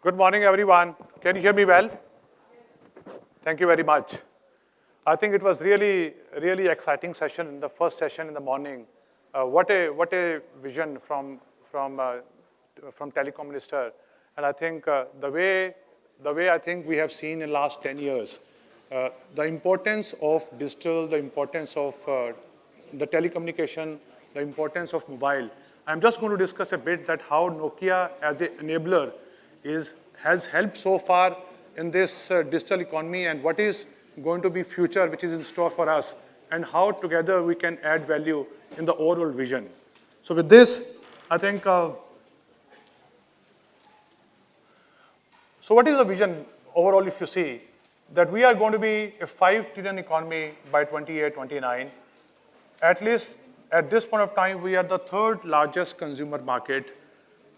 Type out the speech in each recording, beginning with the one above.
Good morning, everyone. Can you hear me well? Thank you very much. I think it was really exciting session in the first session in the morning. What a vision from Telecom Minister. And I think the way I think we have seen in last 10 years, the importance of digital, the importance of the telecommunication, the importance of mobile. I'm just going to discuss a bit that how Nokia as an enabler has helped so far in this digital economy and what is going to be future which is in store for us and how together we can add value in the overall vision. So with this, I think, so what is the vision overall if you see that we are going to be a 5 trillion economy by 28, 29. At least at this point of time, we are the third largest consumer market.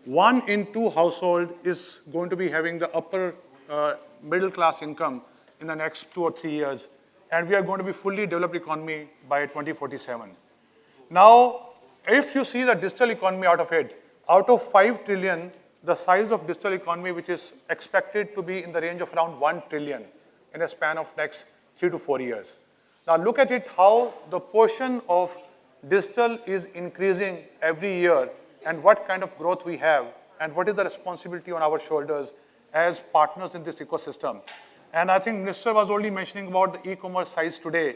1 in 2 household is going to be having the upper middle class income in the next 2 or 3 years. And we are going to be fully developed economy by 2047. Now, if you see the digital economy out of it, out of 5 trillion, the size of digital economy which is expected to be in the range of around 1 trillion in a span of next 3 to 4 years. Now look at it how the portion of digital is increasing every year and what kind of growth we have and what is the responsibility on our shoulders as partners in this ecosystem. And I think Minister was already mentioning about the e-commerce size today.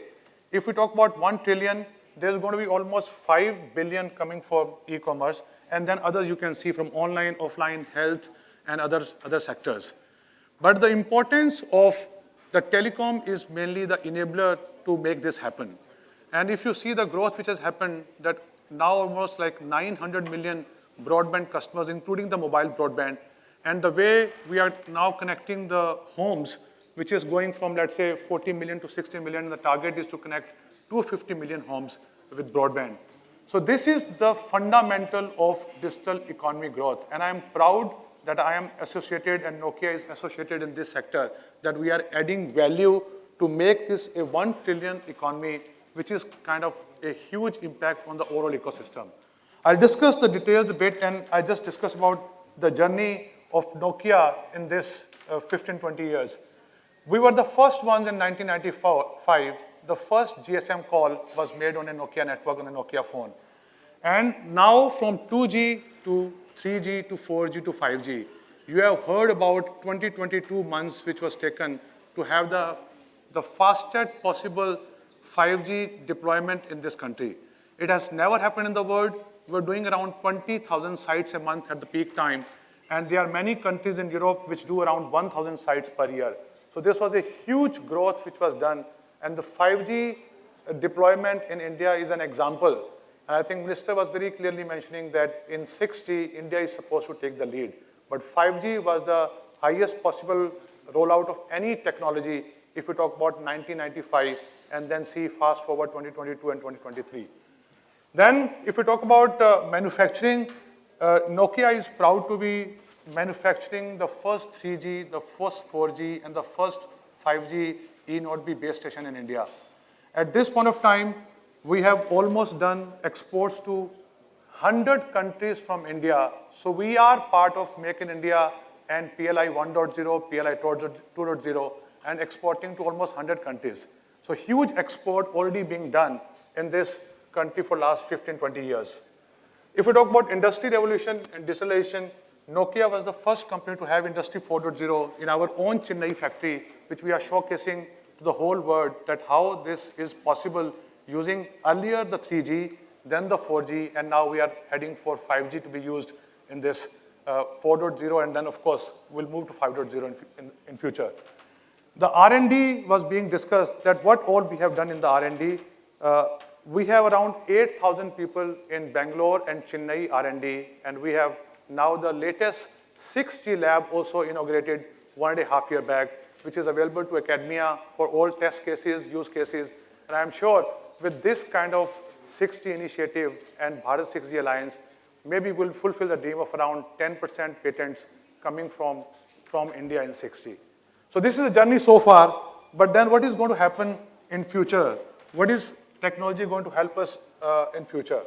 If we talk about 1 trillion, there's going to be almost 5 billion coming for e-commerce and then others you can see from online, offline, health and other sectors. But the importance of the telecom is mainly the enabler to make this happen. And if you see the growth which has happened, that now almost like 900 million broadband customers, including the mobile broadband, and the way we are now connecting the homes, which is going from, let's say, 40 million to 60 million, and the target is to connect 250 million homes with broadband. So this is the fundamental of digital economy growth, and I am proud that I am associated and Nokia is associated in this sector, that we are adding value to make this a 1 trillion economy, which is kind of a huge impact on the overall ecosystem. I'll discuss the details a bit, and I just discussed about the journey of Nokia in this 15, 20 years. We were the first ones in 1995. The first GSM call was made on a Nokia network on a Nokia phone. And now from 2G to 3G to 4G to 5G, you have heard about 22 months which was taken to have the fastest possible 5G deployment in this country. It has never happened in the world. We're doing around 20,000 sites a month at the peak time. And there are many countries in Europe which do around 1,000 sites per year. So this was a huge growth which was done. And the 5G deployment in India is an example. And I think Minister was very clearly mentioning that in 6G, India is supposed to take the lead. But 5G was the highest possible rollout of any technology if we talk about 1995 and then see fast forward 2022 and 2023. Then if we talk about manufacturing, Nokia is proud to be manufacturing the first 3G, the first 4G, and the first 5G E-Node base station in India. At this point of time, we have almost done exports to 100 countries from India. So we are part of Make in India and PLI 1.0, PLI 2.0, and exporting to almost 100 countries. So huge export already being done in this country for last 15, 20 years. If we talk about industry revolution and digitalization, Nokia was the first company to have Industry 4.0 in our own Chennai factory, which we are showcasing to the whole world that how this is possible using earlier the 3G, then the 4G, and now we are heading for 5G to be used in this 4.0, and then of course we'll move to 5.0 in future. The R&D was being discussed that what all we have done in the R&D. We have around 8,000 people in Bangalore and Chennai R&D, and we have now the latest 6G lab also inaugurated 1.5 years back, which is available to academia for all test cases, use cases. And I'm sure with this kind of 6G initiative and Bharat 6G Alliance, maybe we'll fulfill the dream of around 10% patents coming from India in 6G. So this is a journey so far, but then what is going to happen in future? What is technology going to help us in future?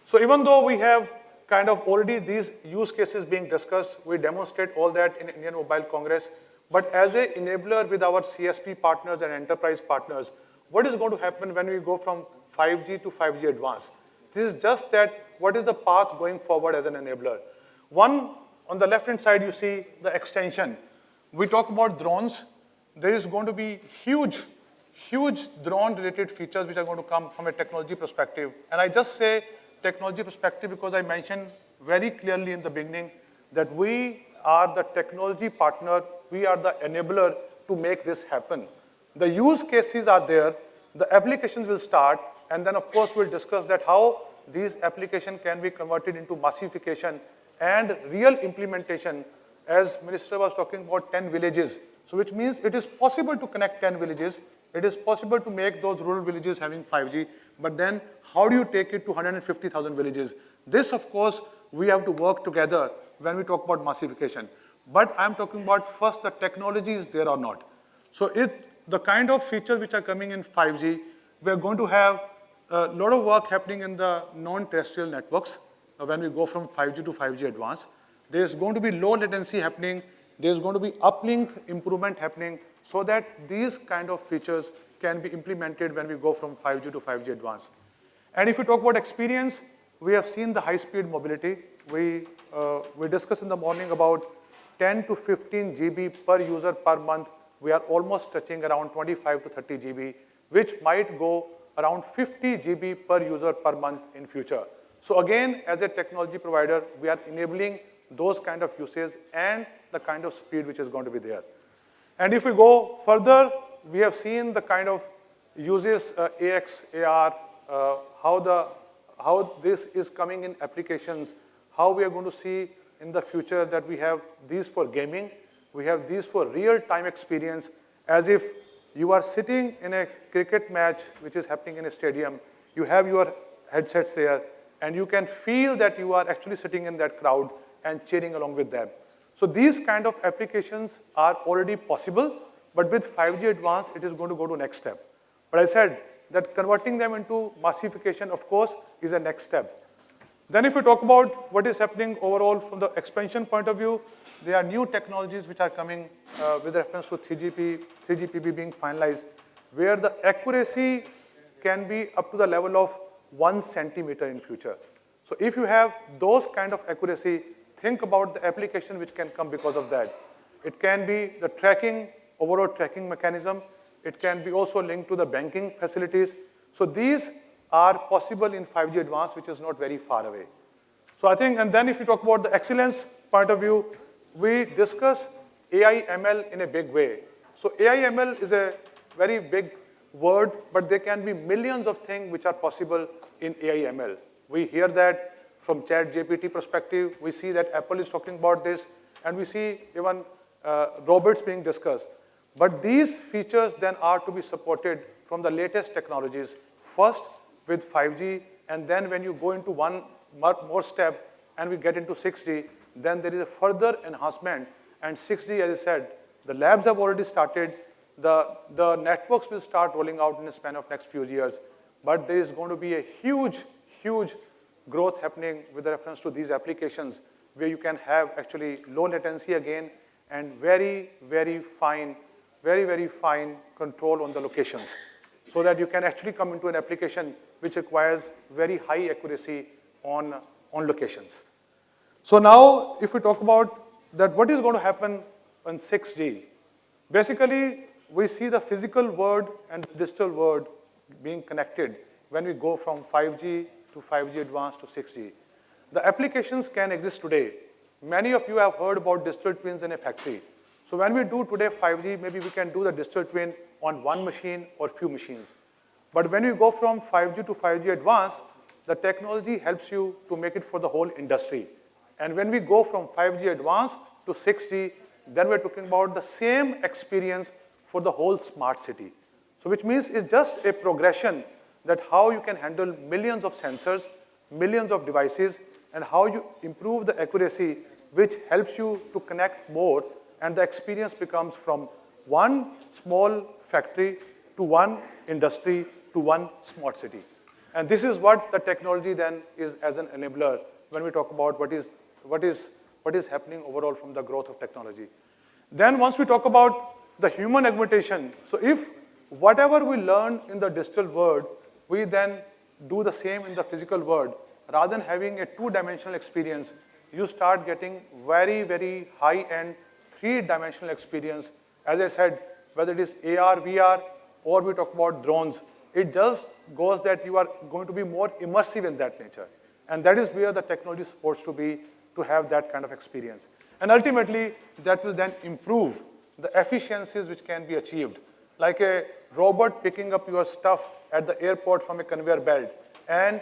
So even though we have kind of already these use cases being discussed. We demonstrate all that in Indian Mobile Congress. But as an enabler with our CSP partners and enterprise partners, what is going to happen when we go from 5G to 5G Advanced? This is just that, what is the path going forward as an enabler? One, on the left-hand side, you see the extension. We talk about drones. There is going to be huge drone-related features which are going to come from a technology perspective. And I just say technology perspective because I mentioned very clearly in the beginning that we are the technology partner, we are the enabler to make this happen. The use cases are there, the applications will start, and then of course we'll discuss that how these applications can be converted into massification and real implementation, as Minister was talking about 10 villages. So which means it is possible to connect 10 villages, it is possible to make those rural villages having 5G, but then how do you take it to 150,000 villages? This, of course, we have to work together when we talk about massification. But I'm talking about first the technology is there or not. So the kind of features which are coming in 5G, we're going to have a lot of work happening in the non-terrestrial networks when we go from 5G to 5G Advanced. There's going to be low latency happening. There's going to be uplink improvement happening so that these kind of features can be implemented when we go from 5G to 5G Advanced. And if you talk about experience, we have seen the high-speed mobility. We discussed in the morning about 10 to 15 GB per user per month. We are almost touching around 25 to 30 GB, which might go around 50 GB per user per month in future. So again, as a technology provider, we are enabling those kind of uses and the kind of speed which is going to be there. And if we go further, we have seen the kind of uses, AX, AR, how this is coming in applications, how we are going to see in the future that we have these for gaming, we have these for real-time experience, as if you are sitting in a cricket match which is happening in a stadium, you have your headsets there, and you can feel that you are actually sitting in that crowd and cheering along with them. So these kind of applications are already possible, but with 5G Advanced, it is going to go to next step. But I said that converting them into massification, of course, is a next step. Then if we talk about what is happening overall from the expansion point of view, there are new technologies which are coming with reference to 3GPP being finalized, where the accuracy can be up to the level of 1 centimeter in future. So if you have those kind of accuracy, think about the application which can come because of that. It can be the tracking, overall tracking mechanism. It can be also linked to the banking facilities. So these are possible in 5G Advanced, which is not very far away. So I think, and then if you talk about the excellence point of view, we discuss AI ML in a big way. So AI ML is a very big word, but there can be millions of things which are possible in AI ML. We hear that from ChatGPT perspective. We see that Apple is talking about this, and we see even robots being discussed. But these features then are to be supported from the latest technologies, first with 5G, and then when you go into one more step and we get into 6G, then there is a further enhancement. And 6G, as I said, the labs have already started. The networks will start rolling out in the span of next few years. But there is going to be a huge growth happening with reference to these applications where you can have actually low latency again and very fine control on the locations so that you can actually come into an application which requires very high accuracy on locations. So now if we talk about that, what is going to happen on 6G? Basically, we see the physical world and the digital world being connected when we go from 5G to 5G Advanced to 6G. The applications can exist today. Many of you have heard about digital twins in a factory. So when we do today 5G, maybe we can do the digital twin on one machine or few machines. But when we go from 5G to 5G Advanced, the technology helps you to make it for the whole industry. And when we go from 5G Advanced to 6G, then we're talking about the same experience for the whole smart city. So which means it's just a progression that how you can handle millions of sensors, millions of devices, and how you improve the accuracy, which helps you to connect more, and the experience becomes from one small factory to one industry to one smart city. And this is what the technology then is as an enabler when we talk about what is happening overall from the growth of technology. Then once we talk about the human augmentation, so if whatever we learn in the digital world, we then do the same in the physical world, rather than having a two-dimensional experience, you start getting very, very high-end three-dimensional experience. As I said, whether it is AR, VR, or we talk about drones, it just goes that you are going to be more immersive in that nature. And that is where the technology is supposed to be, to have that kind of experience. And ultimately, that will then improve the efficiencies which can be achieved. Like a robot picking up your stuff at the airport from a conveyor belt. And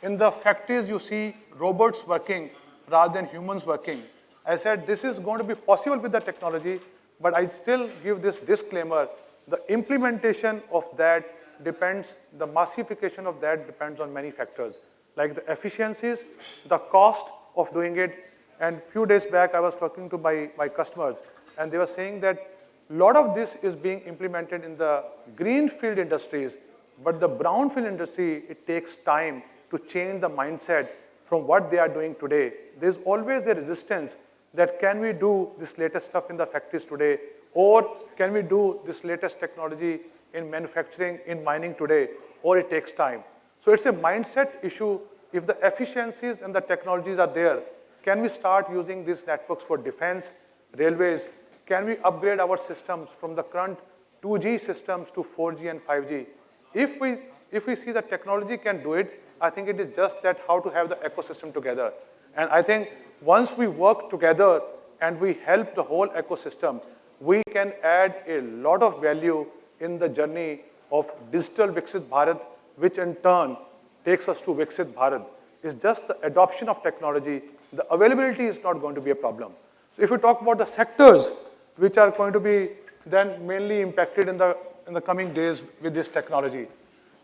in the factories, you see robots working rather than humans working. I said this is going to be possible with the technology, but I still give this disclaimer. The implementation of that depends, the massification of that depends on many factors, like the efficiencies, the cost of doing it. And a few days back, I was talking to my customers, and they were saying that a lot of this is being implemented in the greenfield industries, but the brownfield industry, it takes time to change the mindset from what they are doing today. There's always a resistance that can we do this latest stuff in the factories today, or can we do this latest technology in manufacturing, in mining today, or it takes time. So it's a mindset issue. If the efficiencies and the technologies are there, can we start using these networks for defense, railways? Can we upgrade our systems from the current 2G systems to 4G and 5G? If we see the technology can do it, I think it is just that how to have the ecosystem together. And I think once we work together and we help the whole ecosystem, we can add a lot of value in the journey of digital Viksit Bharat, which in turn takes us to Viksit Bharat. It's just the adoption of technology. The availability is not going to be a problem. So if we talk about the sectors which are going to be then mainly impacted in the coming days with this technology.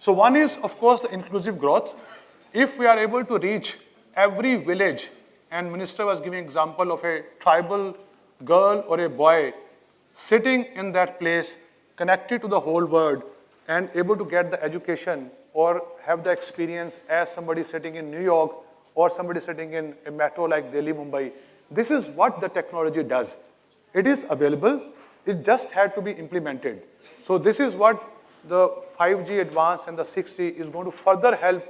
So one is, of course, the inclusive growth. If we are able to reach every village, and Minister was giving example of a tribal girl or a boy sitting in that place, connected to the whole world, and able to get the education or have the experience as somebody sitting in New York or somebody sitting in a metro like Delhi, Mumbai. This is what the technology does. It is available. It just had to be implemented. So this is what the 5G advanced and the 6G is going to further help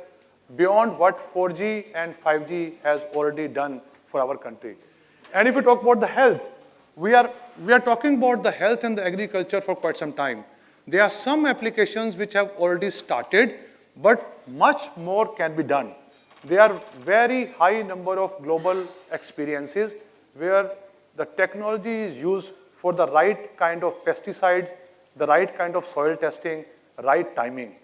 beyond what 4G and 5G has already done for our country. And if we talk about the health, we are talking about the health and the agriculture for quite some time. There are some applications which have already started, but much more can be done. There are very high number of global experiences where the technology is used for the right kind of pesticides, the right kind of soil testing, right timing.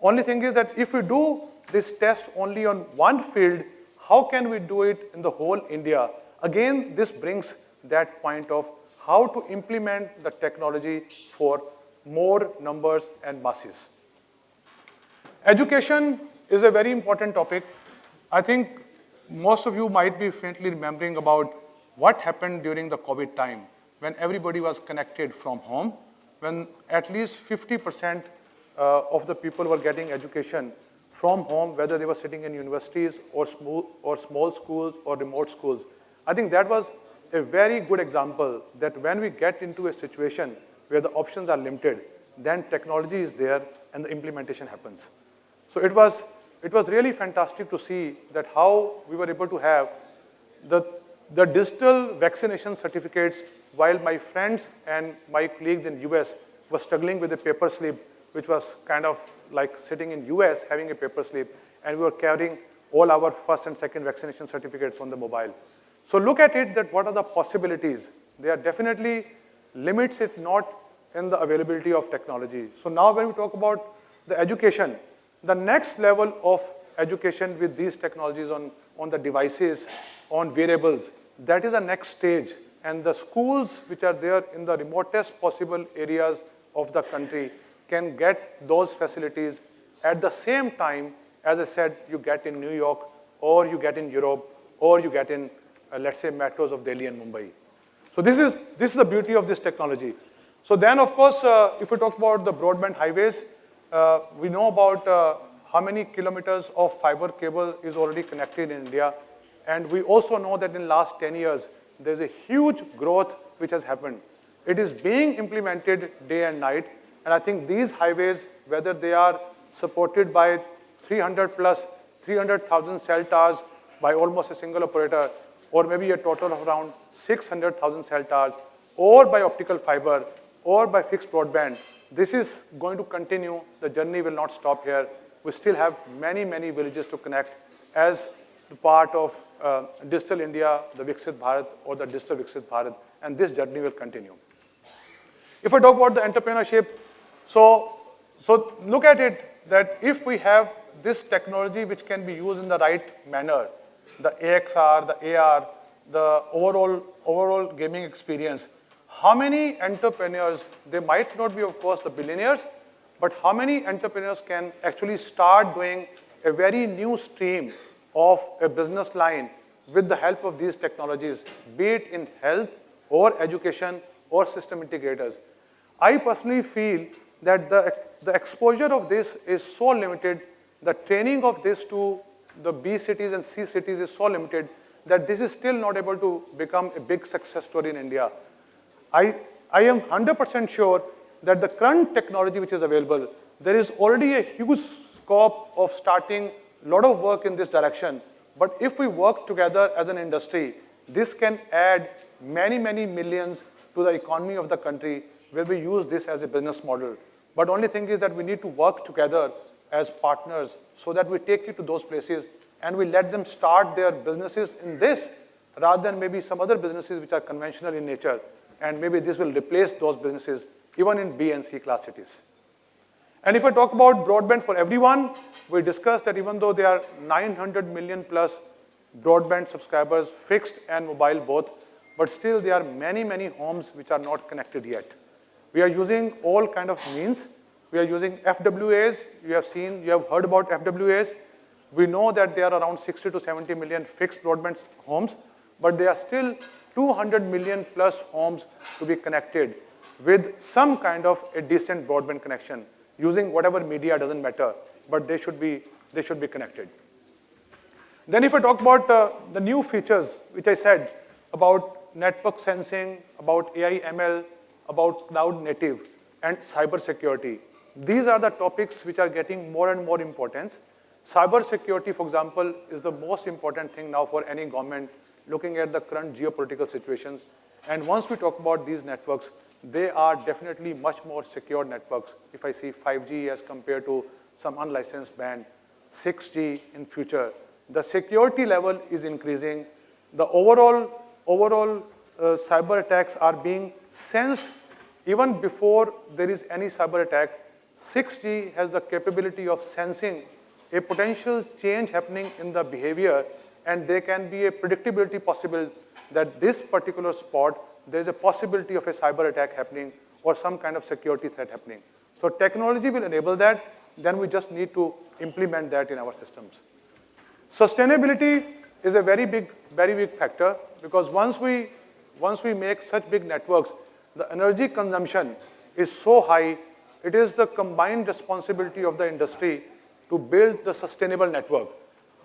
Only thing is that if we do this test only on one field, how can we do it in the whole India? Again, this brings that point of how to implement the technology for more numbers and masses. Education is a very important topic. I think most of you might be faintly remembering about what happened during the COVID time when everybody was connected from home, when at least 50% of the people were getting education from home, whether they were sitting in universities or small schools or remote schools. I think that was a very good example that when we get into a situation where the options are limited, then technology is there and the implementation happens. So it was really fantastic to see that how we were able to have the digital vaccination certificates, while my friends and my colleagues in US were struggling with a paper slip, which was kind of like sitting in US having a paper slip, and we were carrying all our first and second vaccination certificates on the mobile. So look at it, that what are the possibilities? There are definitely limits, if not in the availability of technology. So now when we talk about the education, the next level of education with these technologies on the devices, on wearables, that is the next stage. And the schools which are there in the remotest possible areas of the country can get those facilities at the same time, as I said, you get in New York, or you get in Europe, or you get in, let's say, metros of Delhi and Mumbai. So this is the beauty of this technology. So then, of course, if we talk about the broadband highways, we know about how many kilometers of fiber cable is already connected in India. And we also know that in the last 10 years, there's a huge growth which has happened. It is being implemented day and night. And I think these highways, whether they are supported by 300,000 cell towers by almost a single operator, or maybe a total of around 600,000 cell towers, or by optical fiber, or by fixed broadband, this is going to continue. The journey will not stop here. We still have many, many villages to connect as part of Digital India, the Viksit Bharat, or the Digital Viksit Bharat, and this journey will continue. If I talk about the entrepreneurship, so look at it that if we have this technology which can be used in the right manner, the AXR, the AR, the overall gaming experience, how many entrepreneurs, they might not be, of course, the billionaires, but how many entrepreneurs can actually start doing a very new stream of a business line with the help of these technologies, be it in health or education or system integrators. I personally feel that the exposure of this is so limited, the training of this to the B cities and C cities is so limited that this is still not able to become a big success story in India. I am 100% sure that the current technology which is available, there is already a huge scope of starting a lot of work in this direction. But if we work together as an industry, this can add many, many millions to the economy of the country where we use this as a business model. But only thing is that we need to work together as partners so that we take it to those places and we let them start their businesses in this rather than maybe some other businesses which are conventional in nature. And maybe this will replace those businesses even in B and C class cities. And if I talk about broadband for everyone, we discussed that even though there are 900 million plus broadband subscribers, fixed and mobile both, but still there are many, many homes which are not connected yet. We are using all kind of means. We are using FWAs. You have heard about FWAs. We know that there are around 60 to 70 million fixed broadband homes, but there are still 200 million plus homes to be connected with some kind of a decent broadband connection. Using whatever media doesn't matter, but they should be connected. Then if I talk about the new features, which I said about network sensing, about AI ML, about cloud native, and cyber security. These are the topics which are getting more and more importance. Cyber security, for example, is the most important thing now for any government looking at the current geopolitical situations. And once we talk about these networks, they are definitely much more secure networks. If I see 5G as compared to some unlicensed band, 6G in future, the security level is increasing. The overall cyber attacks are being sensed even before there is any cyber attack. 6G has the capability of sensing a potential change happening in the behavior, and there can be a predictability possible that this particular spot, there's a possibility of a cyber attack happening or some kind of security threat happening. So technology will enable that, then we just need to implement that in our systems. Sustainability is a very big factor because once we make such big networks, the energy consumption is so high, it is the combined responsibility of the industry to build the sustainable network.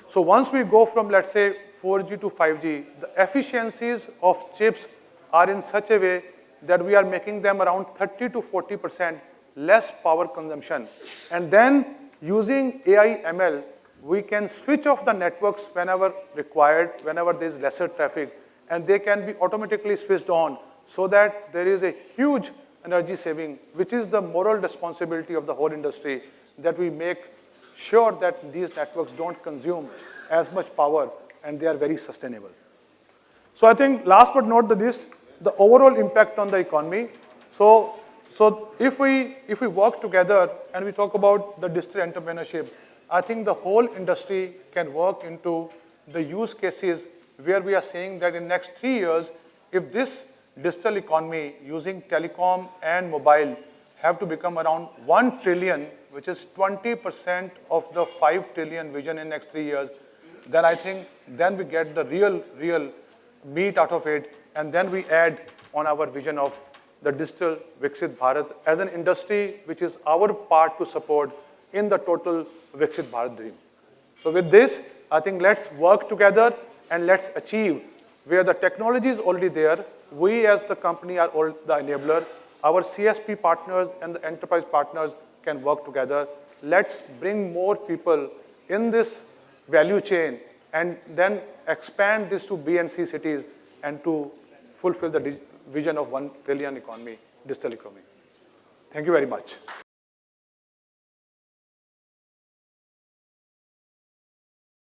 So once we go from, let's say, 4G to 5G, the efficiencies of chips are in such a way that we are making them around 30 to 40% less power consumption. And then using AI ML, we can switch off the networks whenever required, whenever there is lesser traffic, and they can be automatically switched on so that there is a huge energy saving, which is the moral responsibility of the whole industry, that we make sure that these networks don't consume as much power and they are very sustainable. So I think last but not the least, the overall impact on the economy. So if we work together and we talk about the digital entrepreneurship, I think the whole industry can work into the use cases where we are saying that in next 3 years, if this digital economy using telecom and mobile have to become around 1 trillion, which is 20% of the 5 trillion vision in next 3 years, then I think then we get the real meat out of it, and then we add on our vision of the digital Viksit Bharat as an industry, which is our part to support in the total Viksit Bharat dream. So with this, I think let's work together and let's achieve where the technology is already there. We as the company are all the enabler. Our CSP partners and the enterprise partners can work together. Let's bring more people in this value chain and then expand this to B and C cities and to fulfill the vision of 1 trillion economy, digital economy. Thank you very much.